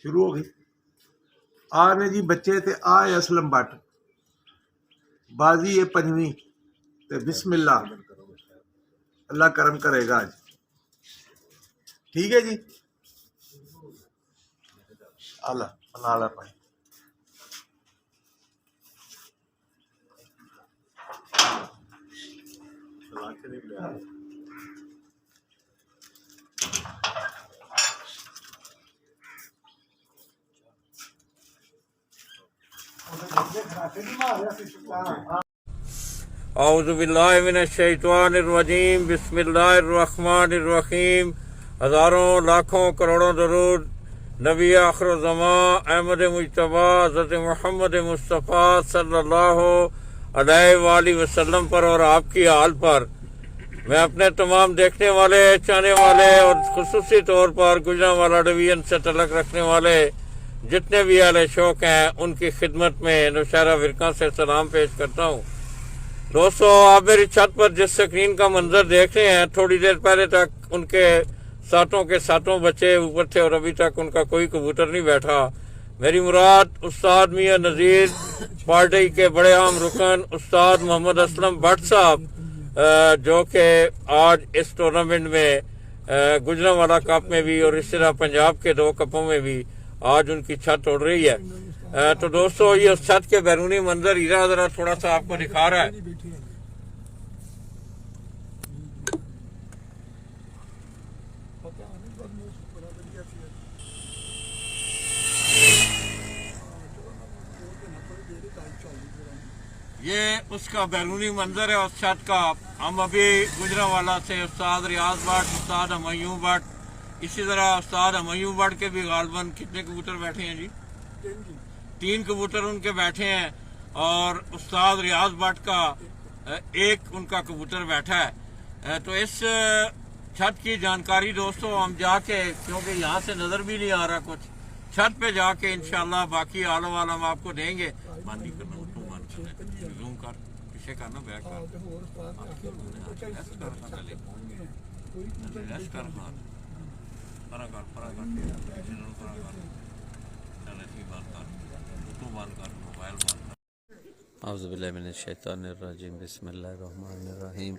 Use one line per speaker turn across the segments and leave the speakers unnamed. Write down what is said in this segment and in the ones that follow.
शुरू हो गई। आ ने जी बच्चे ते आ है असलम बट बाजी है पंजवीं ते बिस्मिल्लाह, अल्लाह करम करेगा आज। ठीक है जी, आला बनाला पाई।
औज़ु बिल्लाहि मिनश शैतानिर रजीम, बिस्मिल्लाहिर रहमानिर रहीम। हज़ारों लाखों करोड़ों दरूद नबी आखिर ज़मां अहमद मुज्तबा हज़रत मोहम्मद मुस्तफ़ा सल्लल्लाहु अलैहि वसल्लम पर और आपकी हाल पर। मैं अपने तमाम देखने वाले, चाहने वाले और खुसूसी तौर पर गुजरांवाला डिवीज़न से तल्लुक़ रखने वाले जितने भी अहले शौक़ हैं उनकी खिदमत में नौशहरा वर्कां से सलाम पेश करता हूँ। दोस्तों, आप मेरी छत पर जिस स्क्रीन का मंजर देख रहे हैं, थोड़ी देर पहले तक उनके सातों के सातों बच्चे ऊपर थे और अभी तक उनका कोई कबूतर नहीं बैठा। मेरी मुराद उस्ताद मियां नज़ीर पार्टी के बड़े आम रुकन उस्ताद मोहम्मद असलम भट्ट साहब, जो कि आज इस टूर्नामेंट में गुजरांवाला कप में भी और इस तरह पंजाब के 2 कपों में भी आज उनकी छत उड़ रही है। तो दोस्तों, ये उस छत के बैरूनी मंजर हीरा जरा थोड़ा सा आपको दिखा रहा है। ये उसका बैरूनी मंजर है उस छत का। हम अभी गुजरांवाला से उस्ताद रियाज भट्ट, उस्ताद हमयूं भट्ट, इसी तरह उस्ताद हमयूं भट्ट के भी गालबन कितने कबूतर बैठे हैं जी? 3 कबूतर उनके बैठे हैं और उस्ताद रियाज भट्ट का एक उनका कबूतर बैठा है। तो इस छत की जानकारी दोस्तों हम जाके, क्योंकि यहाँ से नजर भी नहीं आ रहा कुछ, छत पे जाके इंशाल्लाह बाकी आलम वालम आपको देंगे। मान नहीं करना, जूम कर, पीछे करना, बैक कर, औज़ुबिल्लाहि मिनश शैतानिर रजीम, बिस्मिल्लाहिर रहमानिर रहीम।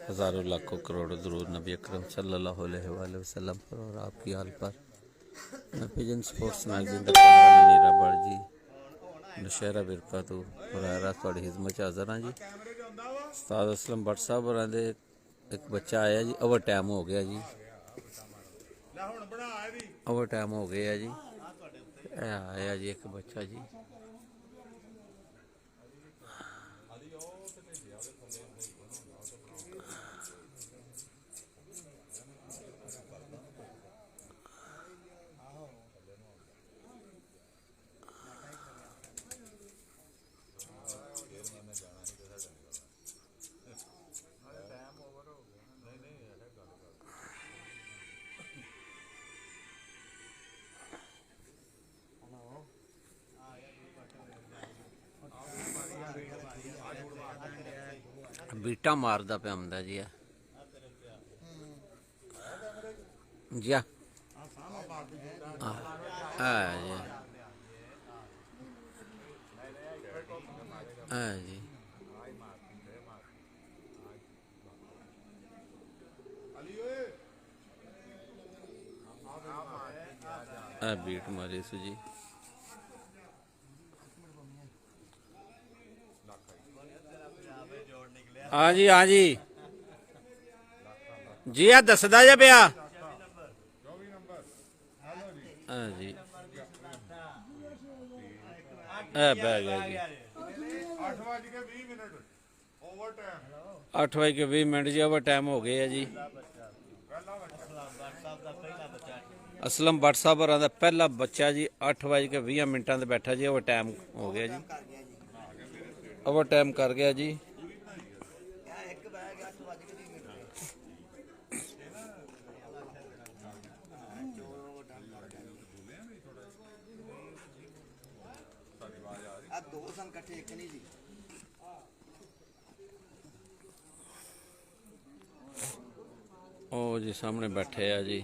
हज़ारों लाखों करोड़ों दरूद नबी अकरम सल्लल्लाहु अलैहि वसल्लम पर और आपकी हाल पर। मैं पिजन स्पोर्ट्स मैगजीन का नीरा बड़ जी नौशहरा वर्कां तो बरारा थोड़ी खिदमत च हाज़र हाँ जी। उस्ताद असलम भट्ट साहब होरां दे एक बच्चा आया जी, ओवर टाइम हो गया जी, ओवर टाइम हो गया जी। आया जी एक बच्चा जी, बीटा मारदा पे आंदा जी। जी जी बीट मारी सु जी। हाँ जी, हाँ जी जी, आ दसदा जा पिया। हाँ जी, बह गया जी। 8:20 जी, ओवर टाइम हो गया जी। असलम भट्ट साहब होरां दा पहला बच्चा जी 8:20 से बैठा जी, ओवर टाइम हो गया जी, ओवर टाइम कर गया जी। ओ जी सामने बैठे है जी।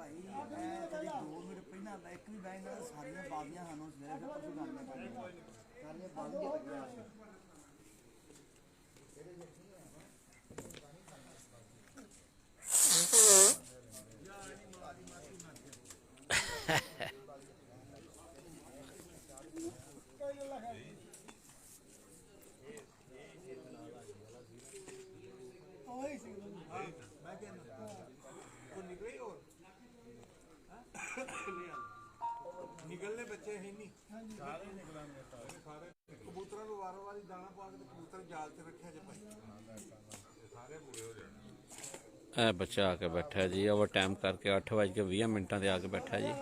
ਭਾਈ ਮੈਂ ਕਦੇ 2 ਮਿੰਟ ਪਹਿਲਾਂ ਮੈਂ ਇੱਕ ਵੀ ਬੈਂਕ ਨਾਲ ਸਾਰੀਆਂ ਬਾਜ਼ੀਆਂ ਸਾਨੂੰ ਸਵੇਰੇ ਫਿਰ ਪਰਸੋਂ ਕਰਨੀਆਂ ਪੈਂਦੀਆਂ ਸਾਰੀਆਂ ਬਾਜ਼ੀਆਂ ਲੱਗੀਆਂ
ਨਿਕਲਨੇ ਬੱਚੇ ਹੈ ਨਹੀਂ ਸਾਰੇ ਨਿਕਲਣਗੇ ਸਾਰੇ ਕਬੂਤਰਾਂ ਨੂੰ ਵਾਰੋ ਵਾਰੀ ਦਾਣਾ ਪਾ ਕੇ ਕਬੂਤਰ ਜਾਲ ਤੇ ਰੱਖਿਆ ਜੇ ਭਾਈ ਸਾਰੇ ਪੂਰੇ ਹੋ ਜਾਣੇ।
ਇਹ ਬੱਚਾ ਆ ਕੇ ਬੈਠਾ ਜੀ ਓਵਰ ਟਾਈਮ ਕਰਕੇ 8:20 ਤੇ ਆ ਕੇ ਬੈਠਾ ਜੀ।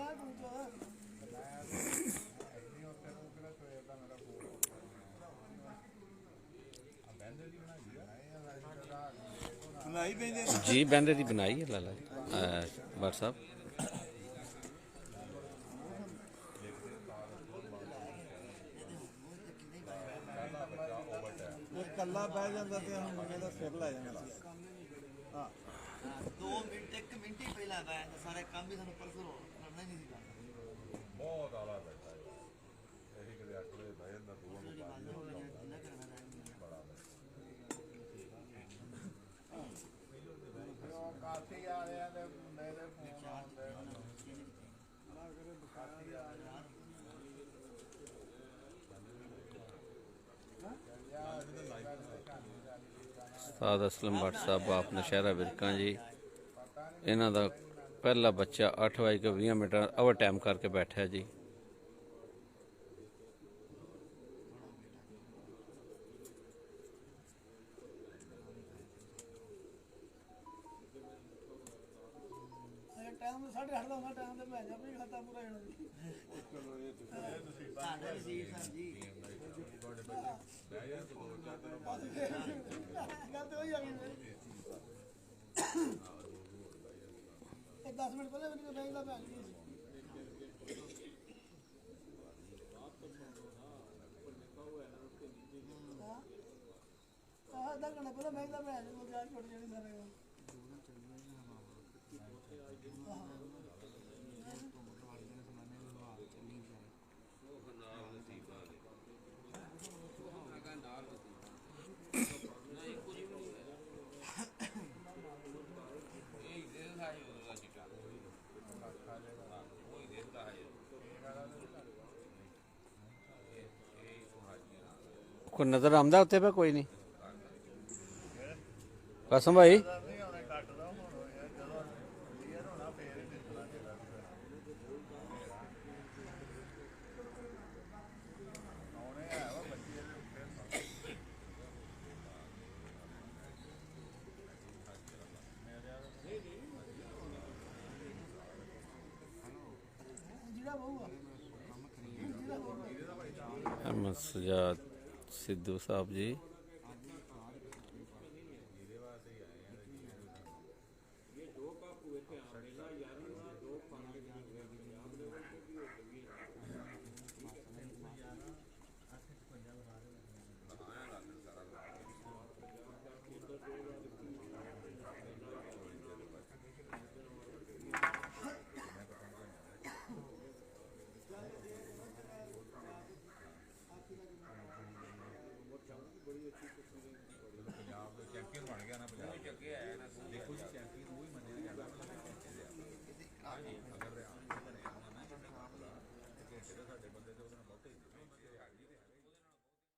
ਬਣਾਈ ਪੈਂਦੇ
ਜੀ ਬਹਿੰਦੇ ਦੀ ਬਣਾਈ ਹੈ ਲਾਲਾ ਬਾਰ ਸਾਹਿਬ।
ਕੱਲਾ ਬਹਿ ਜਾਂਦਾ ਤੇ ਹੁਣ ਮੰਗੇ ਦਾ ਸਿਰ ਲੈ ਜਾਂਦਾ। ਹਾਂ
2 ਮਿੰਟ 1 ਮਿੰਟ ਹੀ ਪਹਿਲਾਂ ਬੈਠ ਸਾਰੇ ਕੰਮ ਵੀ ਸਾਨੂੰ ਪਰਸੋਂ ਕਰਨਾ ਹੀ ਨਹੀਂ ਸੀਗਾ
ਬਹੁਤ ਆਲਾ ਬੈਠਾ ਇਹੀ ਕਦੇ 8 ਵਜੇ ਬਹਿ ਜਾਂਦਾ 2 ਨੂੰ ਕਾਫੀ ਆ ਰਿਹਾ ਤੇ ਮੁੰਡੇ ਦੇ ਫੋਨ ਆਉਂਦੇ
ਉਸਤਾਦ اسلم ਭੱਟ ਸਾਹਿਬ ਆਪ ਨੌਸ਼ਹਿਰਾ ورکاں ਜੀ। ਇਹਨਾਂ ਦਾ ਪਹਿਲਾ ਬੱਚਾ 8:20 ਓਵਰ ਟਾਈਮ ਕਰਕੇ ਬੈਠਾ ਜੀ।
ਟਾਈਮ 8:30 ਦਾ ਹੁੰਦਾ ਟਾਈਮ ਤੇ ਮੈਂ ਜਾ ਵੀ ਖਾਤਾ ਪੂਰਾ ਜਾਣਾ ਜੀ
ਚਲੋ ਇਹ ਤੁਸੀਂ
ਸਾਡਾ ਨਸੀਬ ਸਰ ਜੀ ਗੱਲ ਤੇ ਹੋਈ ਆ ਗਈ ਇਹ 10 ਮਿੰਟ ਪਹਿਲਾਂ ਮੈਨੂੰ ਬੈਂਕ ਦਾ ਭੈਣ ਜੀ ਆਹ ਅੱਧਾ ਘੰਟਾ ਪਹਿਲਾਂ ਬੈਂਕ ਦਾ ਭੈਣ ਨੂੰ ਜਾ ਛੁੱਟ ਜਾਣੀ ਸਾਰੇ
ਕੋਈ ਨਜ਼ਰ ਆਉਂਦਾ ਉੱਤੇ ਪਾ ਕੋਈ ਨਹੀਂ ਕਸਮ ਭਾਈ محمد سجاد सिद्धू साहब जी।